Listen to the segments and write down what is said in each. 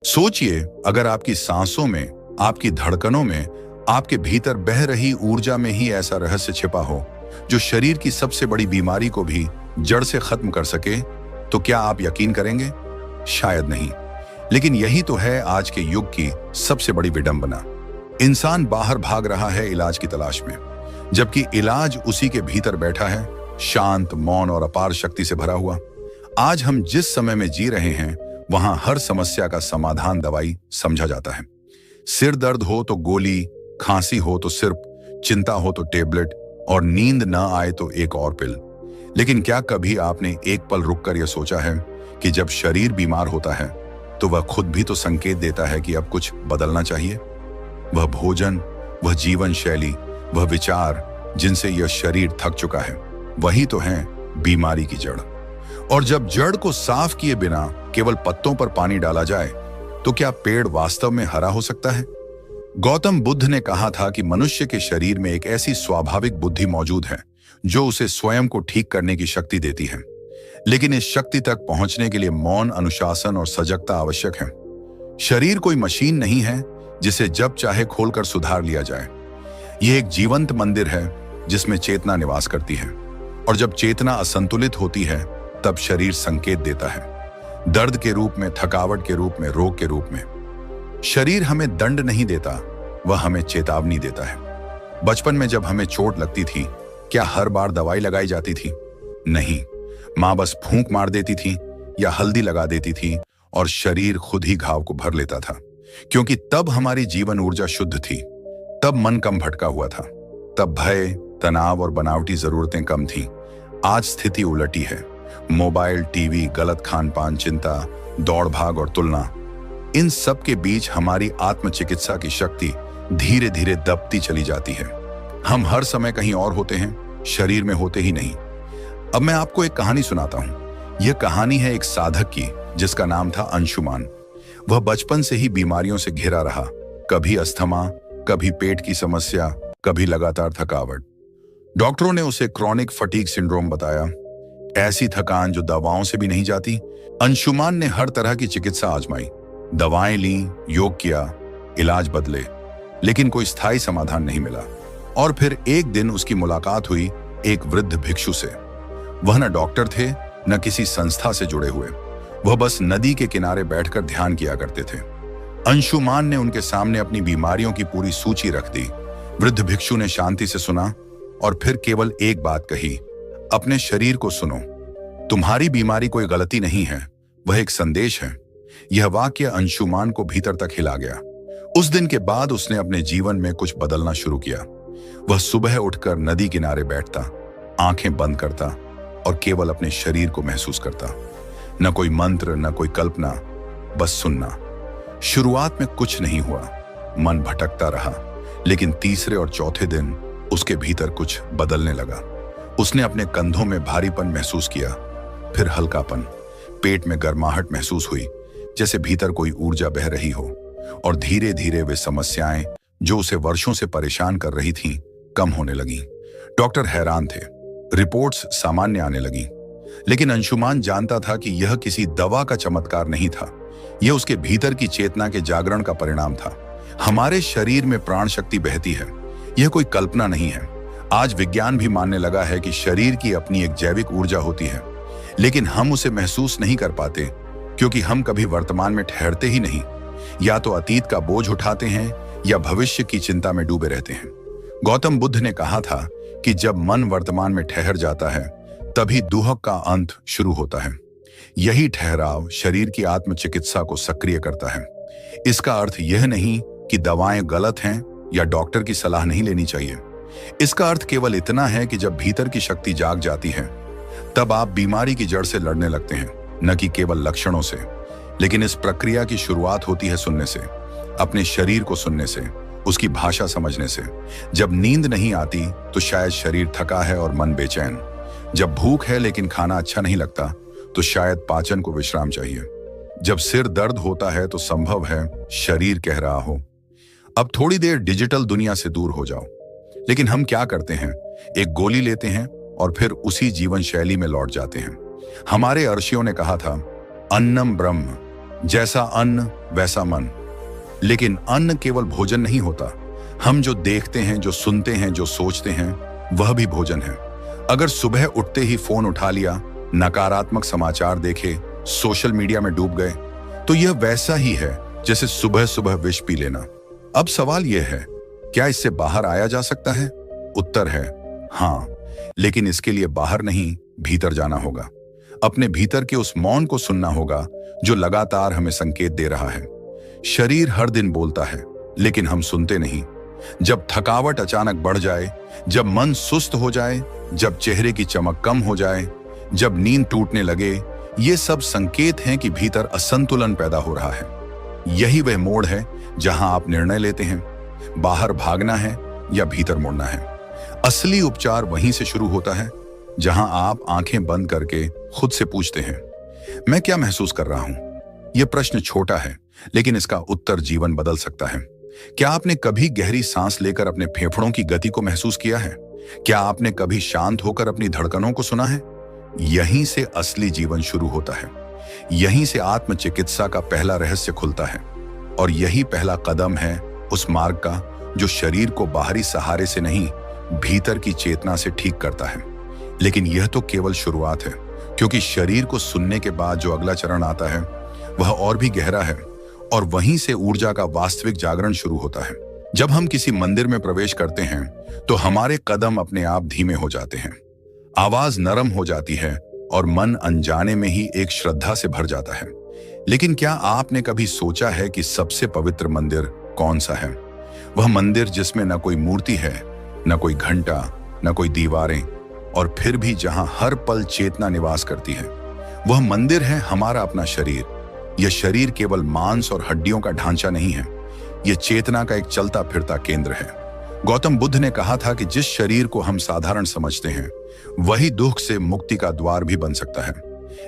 सोचिए, अगर आपकी सांसों में, आपकी धड़कनों में, आपके भीतर बह रही ऊर्जा में ही ऐसा रहस्य छिपा हो जो शरीर की सबसे बड़ी बीमारी को भी जड़ से खत्म कर सके, तो क्या आप यकीन करेंगे? शायद नहीं। लेकिन यही तो है आज के युग की सबसे बड़ी विडंबना। इंसान बाहर भाग रहा है इलाज की तलाश में, जबकि इलाज उसी के भीतर बैठा है, शांत, मौन और अपार शक्ति से भरा हुआ। आज हम जिस समय में जी रहे हैं, वहां हर समस्या का समाधान दवाई समझा जाता है। सिर दर्द हो तो गोली, खांसी हो तो सिरप, चिंता हो तो टेबलेट और नींद न आए तो एक और पिल। लेकिन क्या कभी आपने एक पल रुककर यह सोचा है कि जब शरीर बीमार होता है तो वह खुद भी तो संकेत देता है कि अब कुछ बदलना चाहिए? वह भोजन, वह जीवन शैली, वह विचार जिनसे यह शरीर थक चुका है, वही तो है बीमारी की जड़। और जब जड़ को साफ किए बिना केवल पत्तों पर पानी डाला जाए, तो क्या पेड़ वास्तव में हरा हो सकता है? गौतम बुद्ध ने कहा था कि मनुष्य के शरीर में एक ऐसी स्वाभाविक बुद्धि मौजूद है जो उसे स्वयं को ठीक करने की शक्ति देती है। लेकिन इस शक्ति तक पहुंचने के लिए मौन, अनुशासन और सजगता आवश्यक है। शरीर कोई मशीन नहीं है जिसे जब चाहे खोलकर सुधार लिया जाए। यह एक जीवंत मंदिर है जिसमें चेतना निवास करती है, और जब चेतना असंतुलित होती है तब शरीर संकेत देता है, दर्द के रूप में, थकावट के रूप में, रोग के रूप में। शरीर हमें दंड नहीं देता, वह हमें चेतावनी देता है। बचपन में जब हमें चोट लगती थी, क्या हर बार दवाई लगाई जाती थी? नहीं, माँ बस फूंक मार देती थी या हल्दी लगा देती थी और शरीर खुद ही घाव को भर लेता था, क्योंकि तब हमारी जीवन ऊर्जा शुद्ध थी, तब मन कम भटका हुआ था, तब भय, तनाव और बनावटी जरूरतें कम थीं। आज स्थिति उलटी है। मोबाइल, टीवी, गलत खान पान, चिंता, दौड़ भाग और तुलना, इन सब के बीच हमारी आत्मचिकित्सा की शक्ति धीरे धीरे दबती चली जाती है। हम हर समय कहीं और होते हैं, शरीर में होते ही नहीं। अब मैं आपको एक कहानी सुनाता हूं। यह कहानी है एक साधक की जिसका नाम था अंशुमान। वह बचपन से ही बीमारियों से घिरा रहा, कभी अस्थमा, कभी पेट की समस्या, कभी लगातार थकावट। डॉक्टरों ने उसे क्रॉनिक फटीग सिंड्रोम बताया, ऐसी थकान जो दवाओं से भी नहीं जाती। अंशुमान ने हर तरह की चिकित्सा आजमाई, दवाएं ली, योग किया, इलाज बदले, लेकिन कोई स्थायी समाधान नहीं मिला। और फिर एक दिन उसकी मुलाकात हुई एक वृद्ध भिक्षु से। वह न डॉक्टर थे, न किसी संस्था से जुड़े हुए। वह बस नदी के किनारे बैठकर ध्यान किया करते थे। अंशुमान ने उनके सामने अपनी बीमारियों की पूरी सूची रख दी। वृद्ध भिक्षु ने शांति से सुना और फिर केवल एक बात कही, अपने शरीर को सुनो। तुम्हारी बीमारी कोई गलती नहीं है, वह एक संदेश है। यह वाक्य अंशुमान को भीतर तक हिला गया। उस दिन के बाद उसने अपने जीवन में कुछ बदलना शुरू किया। वह सुबह उठकर नदी किनारे बैठता, आंखें बंद करता और केवल अपने शरीर को महसूस करता। न कोई मंत्र, न कोई कल्पना, बस सुनना। शुरुआत में कुछ नहीं हुआ, मन भटकता रहा, लेकिन तीसरे और चौथे दिन उसके भीतर कुछ बदलने लगा। उसने अपने कंधों में भारीपन महसूस किया, फिर हल्कापन, पेट में गर्माहट महसूस हुई, जैसे भीतर कोई ऊर्जा बह रही हो। और धीरे धीरे वे समस्याएं जो उसे वर्षों से परेशान कर रही थीं, कम होने लगीं। डॉक्टर हैरान थे, रिपोर्ट्स सामान्य आने लगीं। लेकिन अंशुमान जानता था कि यह किसी दवा का चमत्कार नहीं था, यह उसके भीतर की चेतना के जागरण का परिणाम था। हमारे शरीर में प्राण शक्ति बहती है, यह कोई कल्पना नहीं है। आज विज्ञान भी मानने लगा है कि शरीर की अपनी एक जैविक ऊर्जा होती है, लेकिन हम उसे महसूस नहीं कर पाते क्योंकि हम कभी वर्तमान में ठहरते ही नहीं। या तो अतीत का बोझ उठाते हैं या भविष्य की चिंता में डूबे रहते हैं। गौतम बुद्ध ने कहा था कि जब मन वर्तमान में ठहर जाता है, तभी दुहक का अंत शुरू होता है। यही ठहराव शरीर की आत्मचिकित्सा को सक्रिय करता है। इसका अर्थ यह नहीं कि दवाएं गलत हैं या डॉक्टर की सलाह नहीं लेनी चाहिए। इसका अर्थ केवल इतना है कि जब भीतर की शक्ति जाग जाती है, तब आप बीमारी की जड़ से लड़ने लगते हैं, न कि केवल लक्षणों से। लेकिन इस प्रक्रिया की शुरुआत होती है सुनने से, अपने शरीर को सुनने से, उसकी भाषा समझने से। जब नींद नहीं आती तो शायद शरीर थका है और मन बेचैन। जब भूख है लेकिन खाना अच्छा नहीं लगता तो शायद पाचन को विश्राम चाहिए। जब सिर दर्द होता है तो संभव है शरीर कह रहा हो, अब थोड़ी देर डिजिटल दुनिया से दूर हो जाओ। लेकिन हम क्या करते हैं, एक गोली लेते हैं और फिर उसी जीवन शैली में लौट जाते हैं। हमारे ऋषियों ने कहा था, अन्नम ब्रह्म, जैसा अन्न वैसा मन। लेकिन अन्न केवल भोजन नहीं होता। हम जो देखते हैं, जो सुनते हैं, जो सोचते हैं, वह भी भोजन है। अगर सुबह उठते ही फोन उठा लिया, नकारात्मक समाचार देखे, सोशल मीडिया में डूब गए, तो यह वैसा ही है जैसे सुबह सुबह विष पी लेना। अब सवाल यह है, क्या इससे बाहर आया जा सकता है? उत्तर है हाँ, लेकिन इसके लिए बाहर नहीं, भीतर जाना होगा। अपने भीतर के उस मौन को सुनना होगा जो लगातार हमें संकेत दे रहा है। शरीर हर दिन बोलता है, लेकिन हम सुनते नहीं। जब थकावट अचानक बढ़ जाए, जब मन सुस्त हो जाए, जब चेहरे की चमक कम हो जाए, जब नींद टूटने लगे, ये सब संकेत हैं कि भीतर असंतुलन पैदा हो रहा है। यही वह मोड़ है जहां आप निर्णय लेते हैं, बाहर भागना है या भीतर मुड़ना है। असली उपचार वहीं से शुरू होता है जहां आप आंखें बंद करके खुद से पूछते हैं, मैं क्या महसूस कर रहा हूं? यह प्रश्न छोटा है, लेकिन इसका उत्तर जीवन बदल सकता है। क्या आपने कभी गहरी सांस लेकर अपने फेफड़ों की गति को महसूस किया है? क्या आपने कभी शांत होकर अपनी धड़कनों को सुना है? यहीं से असली जीवन शुरू होता है। यहीं से आत्मचिकित्सा का पहला रहस्य खुलता है। और यही पहला कदम है उस मार्ग का जो शरीर को बाहरी सहारे से नहीं, भीतर की चेतना से ठीक करता है। लेकिन यह तो केवल शुरुआत है, क्योंकि शरीर को सुनने के बाद जो अगला चरण आता है वह और भी गहरा है। और वहीं से ऊर्जा का वास्तविक जागरण शुरू होता है। जब हम किसी मंदिर में प्रवेश करते हैं तो हमारे कदम अपने आप धीमे हो जाते हैं, आवाज नरम हो जाती है और मन अनजाने में ही एक श्रद्धा से भर जाता है। लेकिन क्या आपने कभी सोचा है कि सबसे पवित्र मंदिर कौन सा है? वह मंदिर जिसमें न कोई मूर्ति है, न कोई घंटा, न कोई दीवारें, और फिर भी जहां हर पल चेतना निवास करती है। वह मंदिर है हमारा अपना शरीर। यह शरीर केवल मांस और हड्डियों का ढांचा नहीं है, यह चेतना का एक चलता फिरता केंद्र है। गौतम बुद्ध ने कहा था कि जिस शरीर को हम साधारण समझते हैं वही दुख से मुक्ति का द्वार भी बन सकता है।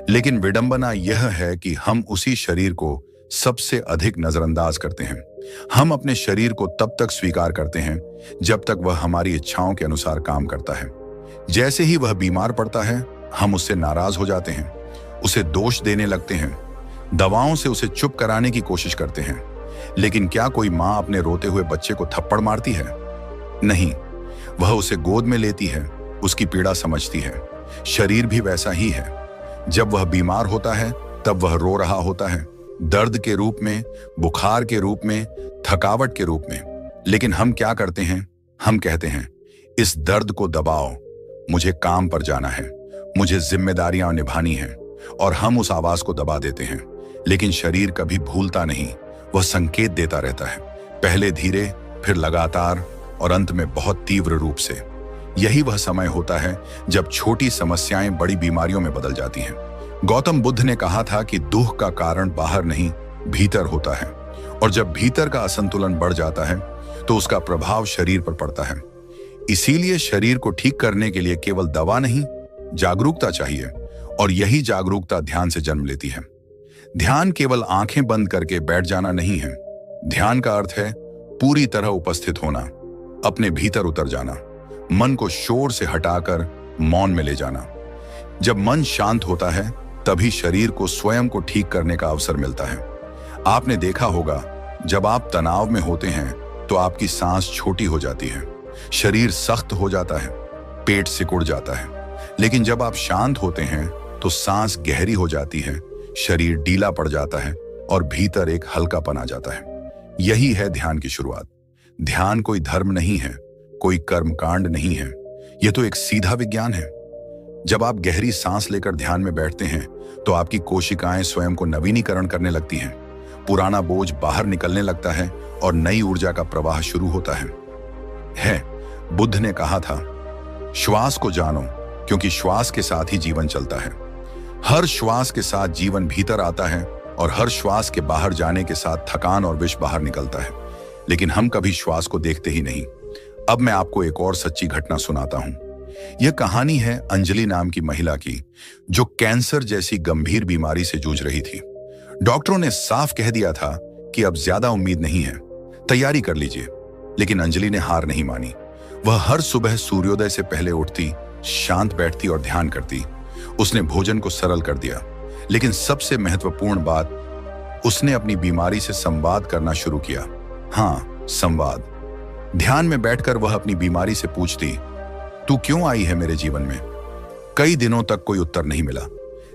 लेकिन विडंबना यह है कि हम उसी शरीर को सबसे अधिक नजरअंदाज करते हैं। हम अपने शरीर को तब तक स्वीकार करते हैं जब तक वह हमारी इच्छाओं के अनुसार काम करता है। जैसे ही वह बीमार पड़ता है, हम उससे नाराज हो जाते हैं, उसे दोष देने लगते हैं, दवाओं से उसे चुप कराने की कोशिश करते हैं। लेकिन क्या कोई माँ अपने रोते हुए बच्चे को थप्पड़ मारती है? नहीं, वह उसे गोद में लेती है, उसकी पीड़ा समझती है। शरीर भी वैसा ही है। जब वह बीमार होता है तब वह रो रहा होता है, दर्द के रूप में, बुखार के रूप में, थकावट के रूप में। लेकिन हम क्या करते हैं? हम कहते हैं, इस दर्द को दबाओ, मुझे काम पर जाना है, मुझे जिम्मेदारियां निभानी हैं। और हम उस आवाज को दबा देते हैं। लेकिन शरीर कभी भूलता नहीं, वह संकेत देता रहता है, पहले धीरे, फिर लगातार, और अंत में बहुत तीव्र रूप से। यही वह समय होता है जब छोटी समस्याएं बड़ी बीमारियों में बदल जाती हैं। गौतम बुद्ध ने कहा था कि दुख का कारण बाहर नहीं, भीतर होता है। और जब भीतर का असंतुलन बढ़ जाता है तो उसका प्रभाव शरीर पर पड़ता है। इसीलिए शरीर को ठीक करने के लिए केवल दवा नहीं, जागरूकता चाहिए। और यही जागरूकता ध्यान से जन्म लेती है। ध्यान केवल आंखें बंद करके बैठ जाना नहीं है। ध्यान का अर्थ है पूरी तरह उपस्थित होना, अपने भीतर उतर जाना, मन को शोर से हटाकर मौन में ले जाना। जब मन शांत होता है तभी शरीर को स्वयं को ठीक करने का अवसर मिलता है। आपने देखा होगा, जब आप तनाव में होते हैं तो आपकी सांस छोटी हो जाती है, शरीर सख्त हो जाता है, पेट सिकुड़ जाता है। लेकिन जब आप शांत होते हैं तो सांस गहरी हो जाती है, शरीर ढीला पड़ जाता है और भीतर एक हल्कापन आ जाता है। यही है ध्यान की शुरुआत। ध्यान कोई धर्म नहीं है, कोई कर्मकांड नहीं है, यह तो एक सीधा विज्ञान है। जब आप गहरी सांस लेकर ध्यान में बैठते हैं तो आपकी कोशिकाएं स्वयं को नवीनीकरण करने लगती हैं, पुराना बोझ बाहर निकलने लगता है और नई ऊर्जा का प्रवाह शुरू होता है। बुद्ध ने कहा था, श्वास को जानो, क्योंकि श्वास के साथ ही जीवन चलता है। हर श्वास के साथ जीवन भीतर आता है और हर श्वास के बाहर जाने के साथ थकान और विष बाहर निकलता है। लेकिन हम कभी श्वास को देखते ही नहीं। अब मैं आपको एक और सच्ची घटना सुनाता हूं। यह कहानी है अंजलि नाम की महिला की, जो कैंसर जैसी गंभीर बीमारी से जूझ रही थी। डॉक्टरों ने साफ कह दिया था कि अब ज्यादा उम्मीद नहीं है, तैयारी कर लीजिए। लेकिन अंजलि ने हार नहीं मानी। वह हर सुबह सूर्योदय से पहले उठती, शांत बैठती और ध्यान करती। उसने भोजन को सरल कर दिया, लेकिन सबसे महत्वपूर्ण बात, उसने अपनी बीमारी से संवाद करना शुरू किया। हाँ, संवाद। ध्यान में बैठकर वह अपनी बीमारी से पूछती, तू क्यों आई है मेरे जीवन में? कई दिनों तक कोई उत्तर नहीं मिला,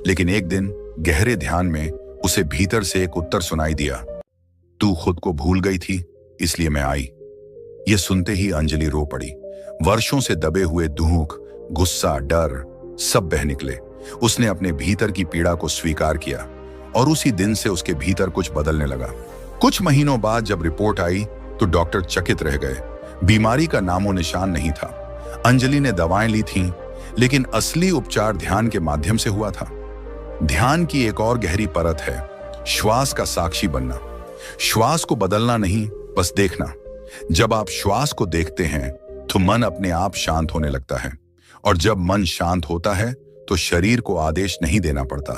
लेकिन एक दिन गहरे ध्यान में उसे भीतर से एक उत्तर सुनाई दिया, तू खुद को भूल गई थी, इसलिए मैं आई। यह सुनते ही अंजलि रो पड़ी। वर्षों से दबे हुए दुख, गुस्सा, डर सब बह निकले। उसने अपने भीतर की पीड़ा को स्वीकार किया और उसी दिन से उसके भीतर कुछ बदलने लगा। कुछ महीनों बाद जब रिपोर्ट आई तो डॉक्टर चकित रह गए। बीमारी का नामो निशान नहीं था। अंजलि ने दवाएं ली थीं, लेकिन असली उपचार ध्यान के माध्यम से हुआ था। ध्यान की एक और गहरी परत है, श्वास का साक्षी बनना। श्वास को बदलना नहीं, बस देखना। जब आप श्वास को देखते हैं तो मन अपने आप शांत होने लगता है, और जब मन शांत होता है तो शरीर को आदेश नहीं देना पड़ता,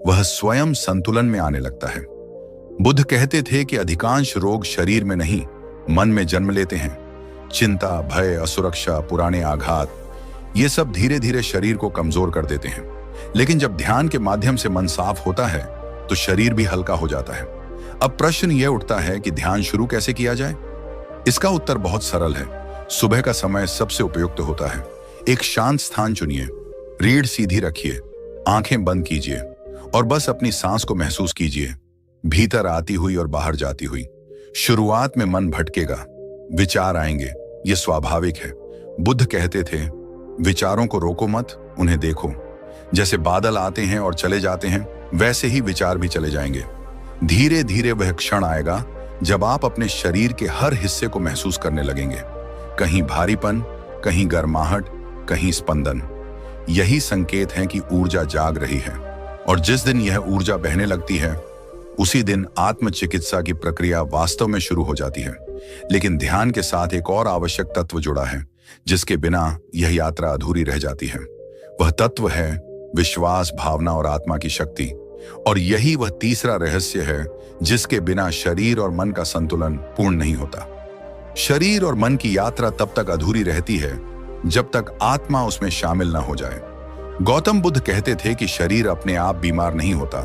वह स्वयं संतुलन में आने लगता है। बुद्ध कहते थे कि अधिकांश रोग शरीर में नहीं, मन में जन्म लेते हैं। चिंता, भय, असुरक्षा, पुराने आघात, ये सब धीरे धीरे शरीर को कमजोर कर देते हैं। लेकिन जब ध्यान के माध्यम से मन साफ होता है तो शरीर भी हल्का हो जाता है। अब प्रश्न यह उठता है कि ध्यान शुरू कैसे किया जाए? इसका उत्तर बहुत सरल है। सुबह का समय सबसे उपयुक्त होता है। एक शांत स्थान चुनिए, रीढ़ सीधी रखिए, आंखें बंद कीजिए और बस अपनी सांस को महसूस कीजिए, भीतर आती हुई और बाहर जाती हुई। शुरुआत में मन भटकेगा, विचार आएंगे, यह स्वाभाविक है। बुद्ध कहते थे, विचारों को रोको मत, उन्हें देखो। जैसे बादल आते हैं और चले जाते हैं, वैसे ही विचार भी चले जाएंगे। धीरे धीरे वह क्षण आएगा जब आप अपने शरीर के हर हिस्से को महसूस करने लगेंगे, कहीं भारीपन, कहीं गर्माहट, कहीं स्पंदन। यही संकेत है कि ऊर्जा जाग रही है, और जिस दिन यह ऊर्जा बहने लगती है उसी दिन आत्मचिकित्सा की प्रक्रिया वास्तव में शुरू हो जाती है। लेकिन ध्यान के साथ एक और आवश्यक तत्व जुड़ा है, जिसके बिना यह यात्रा अधूरी रह जाती है। वह तत्व है विश्वास, भावना और आत्मा की शक्ति। और यही वह तीसरा रहस्य है जिसके बिना शरीर और मन का संतुलन पूर्ण नहीं होता। शरीर और मन की यात्रा तब तक अधूरी रहती है जब तक आत्मा उसमें शामिल न हो जाए। गौतम बुद्ध कहते थे कि शरीर अपने आप बीमार नहीं होता,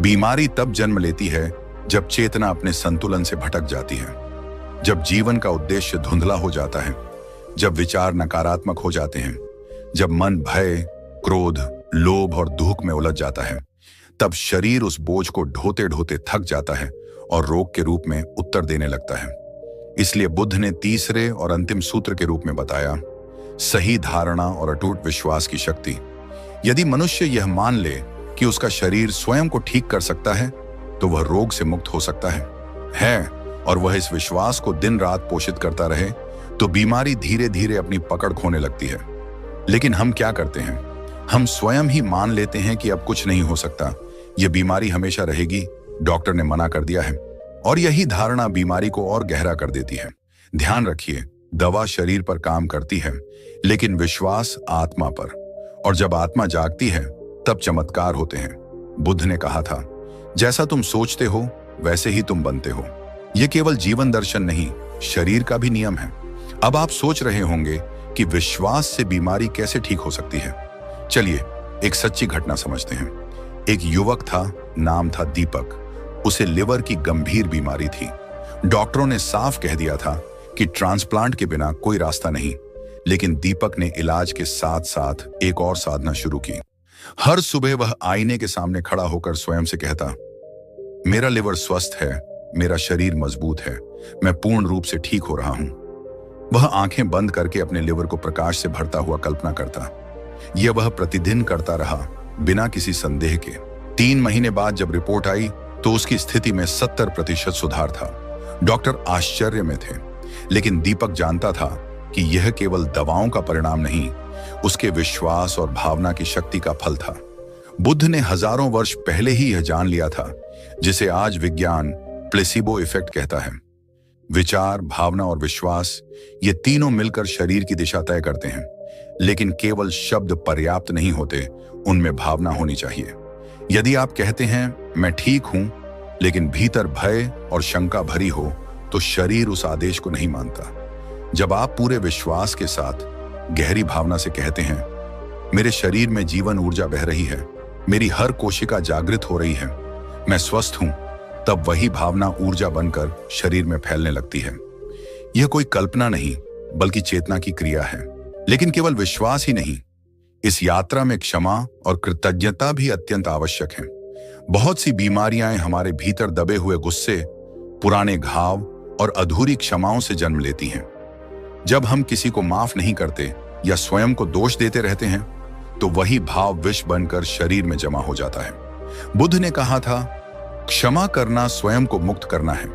बीमारी तब जन्म लेती है जब चेतना अपने संतुलन से भटक जाती है, जब जीवन का उद्देश्य धुंधला हो जाता है, जब विचार नकारात्मक हो जाते हैं, जब मन भय, क्रोध, लोभ और दुख में उलझ जाता है। तब शरीर उस बोझ को ढोते ढोते थक जाता है और रोग के रूप में उत्तर देने लगता है। इसलिए बुद्ध ने तीसरे और अंतिम सूत्र के रूप में बताया, सही धारणा और अटूट विश्वास की शक्ति। यदि मनुष्य यह मान ले कि उसका शरीर स्वयं को ठीक कर सकता है तो वह रोग से मुक्त हो सकता है, और वह इस विश्वास को दिन रात पोषित करता रहे तो बीमारी धीरे धीरे अपनी पकड़ खोने लगती है। लेकिन हम क्या करते हैं? हम स्वयं ही मान लेते हैं कि अब कुछ नहीं हो सकता, यह बीमारी हमेशा रहेगी, डॉक्टर ने मना कर दिया है, और यही धारणा बीमारी को और गहरा कर देती है। ध्यान रखिए, दवा शरीर पर काम करती है, लेकिन विश्वास आत्मा पर, और जब आत्मा जागती है तब चमत्कार होते हैं। बुद्ध ने कहा था, जैसा तुम सोचते हो वैसे ही तुम बनते हो। यह केवल जीवन दर्शन नहीं, शरीर का भी नियम है। अब आप सोच रहे होंगे कि विश्वास से बीमारी कैसे ठीक हो सकती है। चलिए एक सच्ची घटना समझते हैं। एक युवक था, नाम था दीपक। उसे लिवर की गंभीर बीमारी थी। डॉक्टरों ने साफ कह दिया था कि ट्रांसप्लांट के बिना कोई रास्ता नहीं। लेकिन दीपक ने इलाज के साथ साथ एक और साधना शुरू की। हर सुबह वह आईने के सामने खड़ा होकर स्वयं से कहता, मेरा लिवर स्वस्थ है, मेरा शरीर मजबूत है, मैं पूर्ण रूप से ठीक हो रहा हूं। वह आंखें बंद करके अपने लिवर को प्रकाश से भरता हुआ कल्पना करता। यह वह प्रतिदिन करता रहा, बिना किसी संदेह के। 3 महीने बाद जब रिपोर्ट आई तो उसकी स्थिति में 70% सुधार था। डॉक्टर आश्चर्य में थे, लेकिन दीपक जानता था कि यह केवल दवाओं का परिणाम नहीं, उसके विश्वास और भावना की शक्ति का फल था। बुद्ध ने हजारों वर्ष पहले ही यह जान लिया था, जिसे आज विज्ञान प्लेसिबो इफेक्ट कहता है। विचार, भावना और विश्वास, ये तीनों मिलकर शरीर की दिशा तय करते हैं। लेकिन केवल शब्द पर्याप्त नहीं होते, उनमें भावना होनी चाहिए। यदि आप कहते हैं मैं ठीक हूं, लेकिन भीतर भय और शंका भरी हो, तो शरीर उस आदेश को नहीं मानता। जब आप पूरे विश्वास के साथ गहरी भावना से कहते हैं, मेरे शरीर में जीवन ऊर्जा बह रही है, मेरी हर कोशिका जागृत हो रही है, मैं स्वस्थ हूं, तब वही भावना ऊर्जा बनकर शरीर में फैलने लगती है। यह कोई कल्पना नहीं, बल्कि चेतना की क्रिया है। लेकिन केवल विश्वास ही नहीं, इस यात्रा में क्षमा और कृतज्ञता भी अत्यंत आवश्यक है। बहुत सी बीमारियां हमारे भीतर दबे हुए गुस्से, पुराने घाव और अधूरी क्षमाओं से जन्म लेती हैं। जब हम किसी को माफ नहीं करते या स्वयं को दोष देते रहते हैं, तो वही भाव विष बनकर शरीर में जमा हो जाता है। बुद्ध ने कहा था, क्षमा करना स्वयं को मुक्त करना है।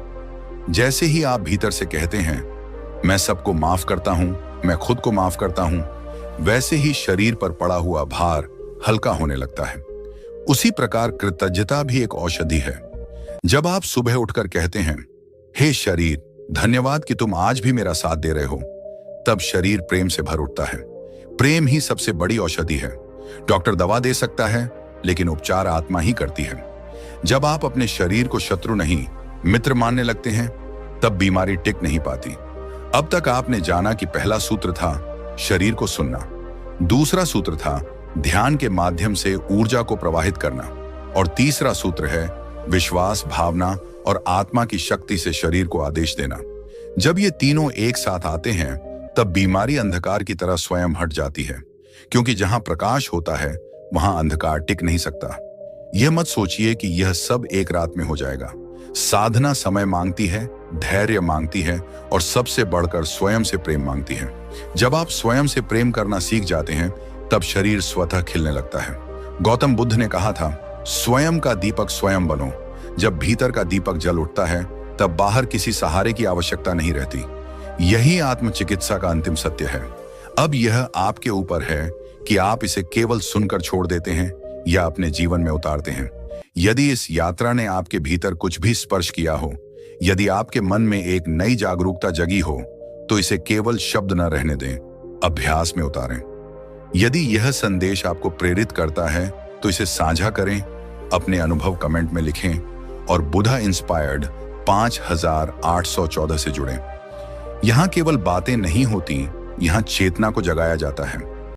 जैसे ही आप भीतर से कहते हैं, मैं सबको माफ करता हूं, मैं खुद को माफ करता हूं, वैसे ही शरीर पर पड़ा हुआ भार हल्का होने लगता है। उसी प्रकार कृतज्ञता भी एक औषधि है। जब आप सुबह उठकर कहते हैं, हे शरीर, धन्यवाद कि तुम आज भी मेरा साथ दे रहे हो, तब शरीर प्रेम से भर उठता है। प्रेम ही सबसे बड़ी औषधि है। डॉक्टर दवा दे सकता है, लेकिन उपचार आत्मा ही करती है। जब आप अपने शरीर को शत्रु नहीं, मित्र मानने लगते हैं, तब बीमारी टिक नहीं पाती। अब तक आपने जाना कि पहला सूत्र था शरीर को सुनना, दूसरा सूत्र था ध्यान के माध्यम से ऊर्जा को प्रवाहित करना, और तीसरा सूत्र है विश्वास, भावना और आत्मा की शक्ति से शरीर को आदेश देना। जब ये तीनों एक साथ आते हैं, तब बीमारी अंधकार की तरह स्वयं हट जाती है, क्योंकि जहां प्रकाश होता है वहां अंधकार टिक नहीं सकता। यह मत सोचिए कि यह सब एक रात में हो जाएगा। साधना समय मांगती है, धैर्य मांगती है, और सबसे बढ़कर स्वयं से प्रेम मांगती है। जब आप स्वयं से प्रेम करना सीख जाते हैं, तब शरीर स्वतः खिलने लगता है। गौतम बुद्ध ने कहा था, स्वयं का दीपक स्वयं बनो। जब भीतर का दीपक जल उठता है, तब बाहर किसी सहारे की आवश्यकता नहीं रहती। यही आत्मचिकित्सा का अंतिम सत्य है। अब यह आपके ऊपर है कि आप इसे केवल सुनकर छोड़ देते हैं या अपने जीवन में उतारते हैं। यदि इस यात्रा ने आपके भीतर कुछ भी स्पर्श किया हो, यदि आपके मन में एक नई जागरूकता जगी हो, तो इसे केवल शब्द न रहने दें, अभ्यास में उतारें। यदि यह संदेश आपको प्रेरित करता है, तो इसे साझा करें, अपने अनुभव कमेंट में लिखें और बुधा इंस्पायर्ड 5814 से जुड़ें। यहां केवल बातें नहीं होती, यहां चेतना को जगाया जाता है।